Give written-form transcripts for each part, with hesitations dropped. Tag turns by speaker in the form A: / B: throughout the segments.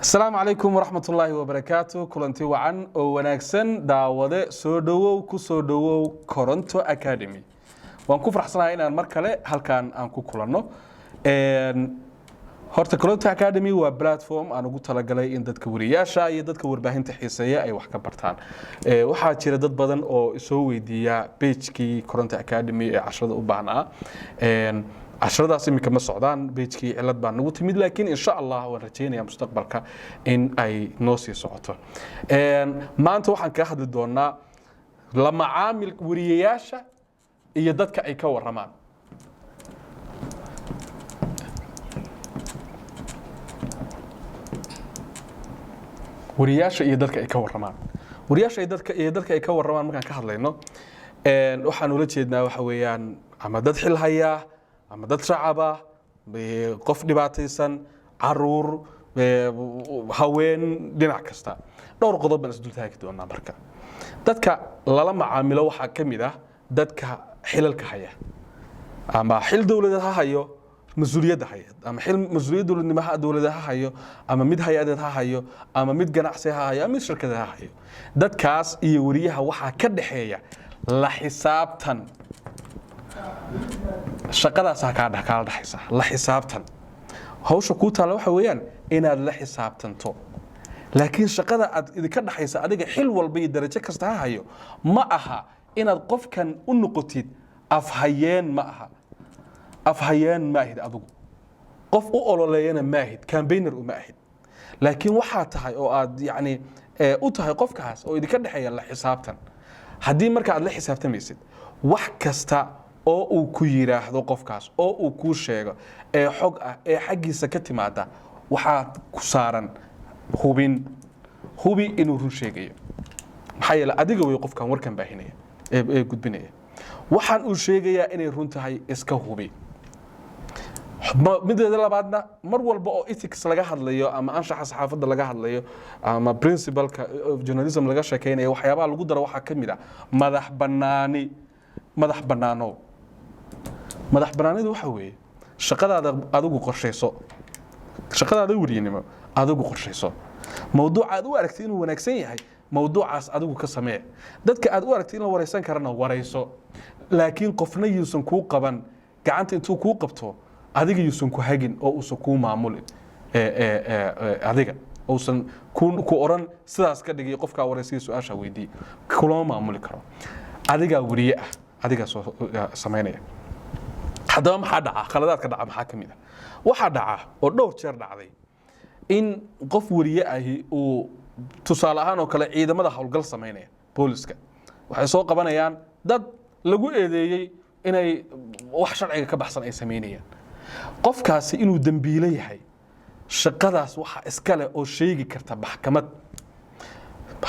A: السلام عليكم ورحمة الله وبركاته. كلنتي وعن وناكسن داوده سو دhowow ku soo dhowow Koronto Academy. waan ku faraxsanahay inaan mar kale halkaan aan ku kulanno. horta Koronto Academy waa platform aan ugu talagalay in dadka wariyaasha iyo dadka warbaahinta xiiseeya ay wax ka bartaan. waxaa jira dad badan oo soo weydiiya page-kii Koronto Academy ee casharada u baahnaa. casharadaas imika ma socdaan page-kii cilad baan nagu timid laakiin insha Allah waan rajaynayaa mustaqbalka in ay noo sii socoto. maanta waxaan ka hadli doonaa la macaamil wariyaasha iyo dadka ay ka waramaan. wariyaasha iyo dadka ay ka waramaan. wariyaasha iyo dadka ay ka waramaan markaan ka hadlayno waxaan ula jeednaa waxa weeyaan ama dad xil haya ama dad shacaba qof dhibaataysan caruur haween dhinac kasta dhowr qodob baan isdul taagi doonaa marka dadka lala macaamilo waxa kamid ah dadka xilalka haya ama xil dawladeed ha hayo mas'uuliyad haya ama xil mas'uuliyad dawladnimo dawladeed ha hayo ama mid hay'adeed ha hayo ama mid ganacsi ha hayo ama mid shirkad ha hayo dadkaas iyo wariyaha waxa ka dhaxeeya la xisaabtan shaqadaas ka dhaxaysa la xisaabtan hawsha ku taala waxa weeyaan inaad la xisaabtanto laakiin shaqada aad idinka dhaxaysa adiga xil walba iyo darajo kasta ha hayo ma aha inaad qofkan u noqotid afhayeen ma aha afhayeen ma ahid adigu qof u ololeeyana ma ahid campaigner uma ahid laakiin waxa tahay oo aad yani u tahay qofkaas oo idinka dhaxeeya la xisaabtan haddii marka aad la xisaabtamaysid wax kasta oo uu ku yiraahdo qofkaas oo uu ku sheego ee xog ah ee xaqiisa ka timaada waxa ku saaran hubi inuu run sheegayo maxay yeelay adiga way qofkan warkan baahinaya ee gudbinaya waxaan uu sheegayaa inay run tahay iska hubi midda labaadna mar walba oo ethics laga hadlayo ama anshaxa saxaafadda laga hadlayo ama principalka journalism laga sheekeynayo waxyaabaha lagu daro waxa kamid ah madax banaano madax banaanidu waxa weeye shaqadaada adigu qorsheyso shaqadaada wariyanimo adigu qorsheyso mawduuca aad u aragtay inuu wanaagsan yahay mawduucaas adigu ka samee dadka aad u aragtay in la wareysan karana wareyso laakiin qofna yuusan ku qaban gacanta intuu ku qabto adiga yuusan ku hagin oo uusan ku maamulin adiga uusan ku oran sidaas ka dhigay qofka wareysiga su'aasha weydii kulama maamuli karo adiga wariye ah adiga soo sameynaya haddaba maxaa dhaca khaladaadka dhaca maxaa kamid ah waxa dhaca oo dhowr jeer dhacday in qof wariye ahi uu tusaale ahaan oo kale ciidamada hawlgal sameynaya booliska waxay soo qabanayaan dad lagu eedeeyay inay wax sharciga ka baxsan ay sameynayaan qofkaasi inuu dambiile yahay shaqadaas waxa iska leh oo sheegi karta maxkamad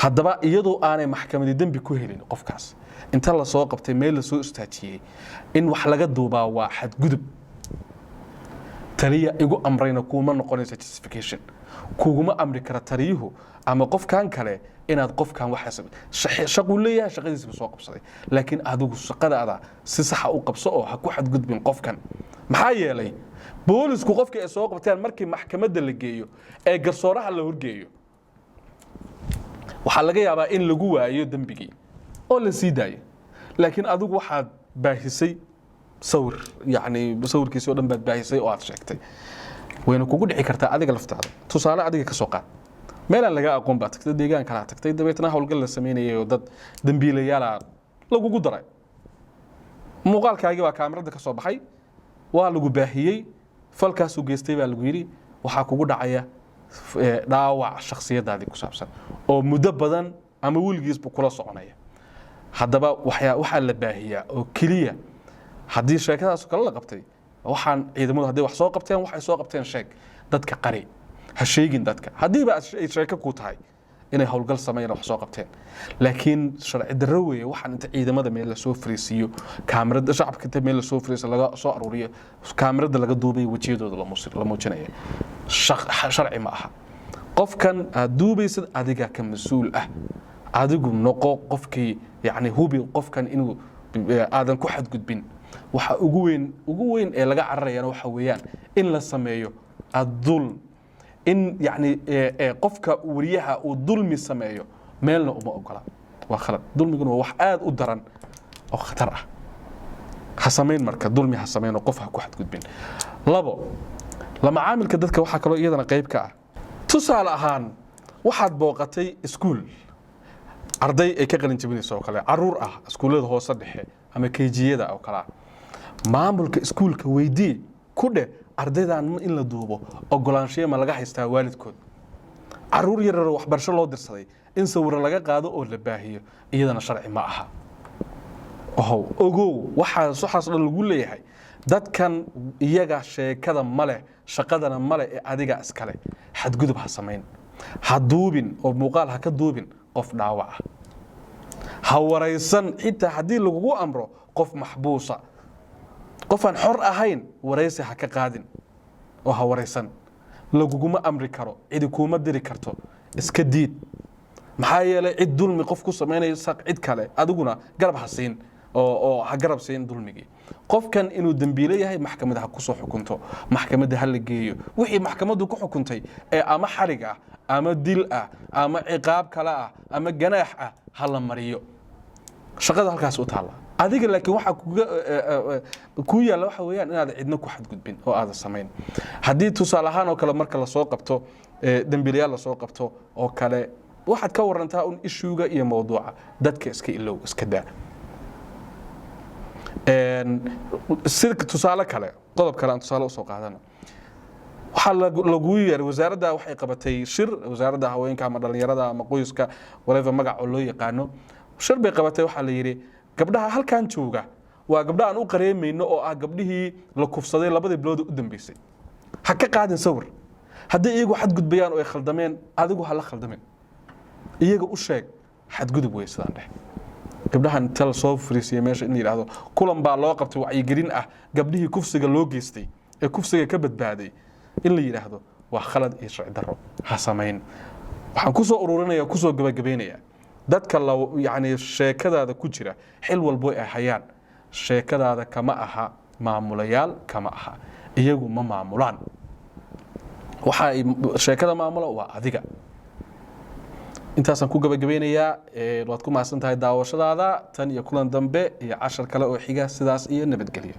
A: haddaba iyadoo aanay maxkamadii dambi ku helin qofkaas inta la soo qabtay meel la soo istaajiyay in wax laga duubaa waa xadgudub taliya igu amrayna kuma noqonaysa justification kuguma amri kara tariyuhu ama qofkan kale inaad qofkan waxa shaqo leeyahay shaqadiisa soo qabsaday laakiin adigu shaqadaada si sax ah u qabso oo ha ku xadgudbin qofkan maxaa yeelay boolisku qofka ay soo qabtaan markii maxkamadda la geeyo ee garsooraha la horgeeyo waxa laga yaabaa in lagu waayo dambigii oo la sii daayo laakiin adigu waxaad baahisay sawir yani sawirkiisa oo dhan baad baahisay oo aad sheegtay wayna kugu dhici kartaa adiga laftaada tusaale adiga ka soo qaad meelan laga aqoon baad tagtay deegaan kala tagtay dabeetana hawlgal la sameeyay oo dad dambiilayaal lagu daray muuqaalkaaga baa kaamirada ka soo baxay waa lagu baahiyay falkaas uu geystay baa lagu yiri waxa kugu dhacaya dhaawac shakhsiyadaadii ku saabsan oo muddo badan ama wiligiisba kula soconaya haddaba waxa la baahiyaa oo kaliya haddii sheekadaas kala la qabtay waxaan ciidamadu haddii wax soo qabteen waxay soo qabteen sheeg dadka qari ha sheegin dadka haddiiba ay sheeko ku tahay inay hawlgal sameeyaan wax soo qabteen laakiin sharci darro weeye waxaan inta ciidamada meel la soo fariisiyo kaamirada shacabka inta meel la soo fariisiyo laga soo aruuriyo kaamirada laga duubay wajiyadooda la muujinayo sharci ma aha qofkan aad duubaysid adiga ka mas'uul ah adigu noqo qofkii yani hubi qofkan inuu aadan ku xadgudbin waxa ugu weyn ee laga cararayana waxa weeyaan in la sameeyo adul إن يعني قفك وريها وظلم سمايو مالنا وما أقولا وخلط ظلم يقولوا وحقاد قدران أو خطر حسمين مركز ظلمي حسمين وقفها كواحد قد بين لابو لما عامل كدتك وحا كلو إيضا قيب كا تسال أهان waxaad booqatay iskuul arday ay ka qalin jabinayso oo kale caruur ah iskuulada hoose dhexe ama keejiyada oo kale maamulka iskuulka weydii ku dhe ardaydan in la duubo ogolaanshiyo ma laga haystaa waalidkood caruur yar wax barasho loo dirsaday in sawir laga qaado oo la baahiyo iyadana sharci ma aha ogow waxaas dhan lagu leeyahay dadkan iyaga sheekada male shaqadana male ee adiga iskale xadgudub ha sameyn haduubin oo muuqaal ha ka duubin qof dhaawac ha waraysan xitaa hadii lagu amro qof maxbuusa qof aan xor ahayn waraysi ha ka qaadin oo ha waraysan laguguma amri karo cid kuma diri karto iska diid maxaa yeelay cid dulmi qof ku sameynaysa cid kale adiguna garab ha siin oo ha garab siin dulmigi qofkan inuu dambiile yahay maxkamada ha ku soo xukunto maxkamada hal la geeyo wixii maxkamadu ku xukuntay ee ama xarig ah ama dil ah ama ciqaab kala ah ama ganaax ah hal la mariyo shaqada halkaas u taala adiga laakiin waxa ku yaala waxa weeyaan inaad cidna ku xadgudbin oo aad sameyn hadii tusaale ahaan oo kale marka la soo qabto dambiilayaal la soo qabto oo kale waxaad ka warantaa un ishuuga iyo mawduuca dadka iska ilow iska daa sida tusaale kale qodob kale aan tusaale u soo qaadana waxa lagu yeeray wasaaradda waxay qabatay shir wasaaradda haweenka ama dhalinyarada ama qoyska whatever magac loo yaqaano shir bay qabatay waxa la yiri gabdhaha halkan jooga waa gabdhaha aan u qareemayno oo ah gabdhihii la kufsaday labadii bilood u dambeysay ha ka qaadin sawir haddii iyagu xadgudbayaan oo ay khaldameen adigu ha la khaldamin iyaga u sheeg xadgudub way sidaan dheh gabdhahan tal soo fariisiyay meesha in yiraahdo kulan baa loo qabtay wacyigelin ah gabdhihii kufsiga loo geystay ee kufsiga ka badbaaday in la yiraahdo waa khalad iyo sharci darro ha sameyn waxaan ku soo ururinayaa ku soo gabagabeynaya dadka yani sheekadaada ku jira xil walbo ay hayaan sheekadaada kama aha maamulayaal kama aha iyagu ma maamulaan waxa ay sheekada maamula waa adiga intaasaan ku gabagabeynayaa waad ku mahadsantahay daawashadaada tan iyo kulan dambe iyo cashar kale oo xiga sidaas iyo nabadgelyo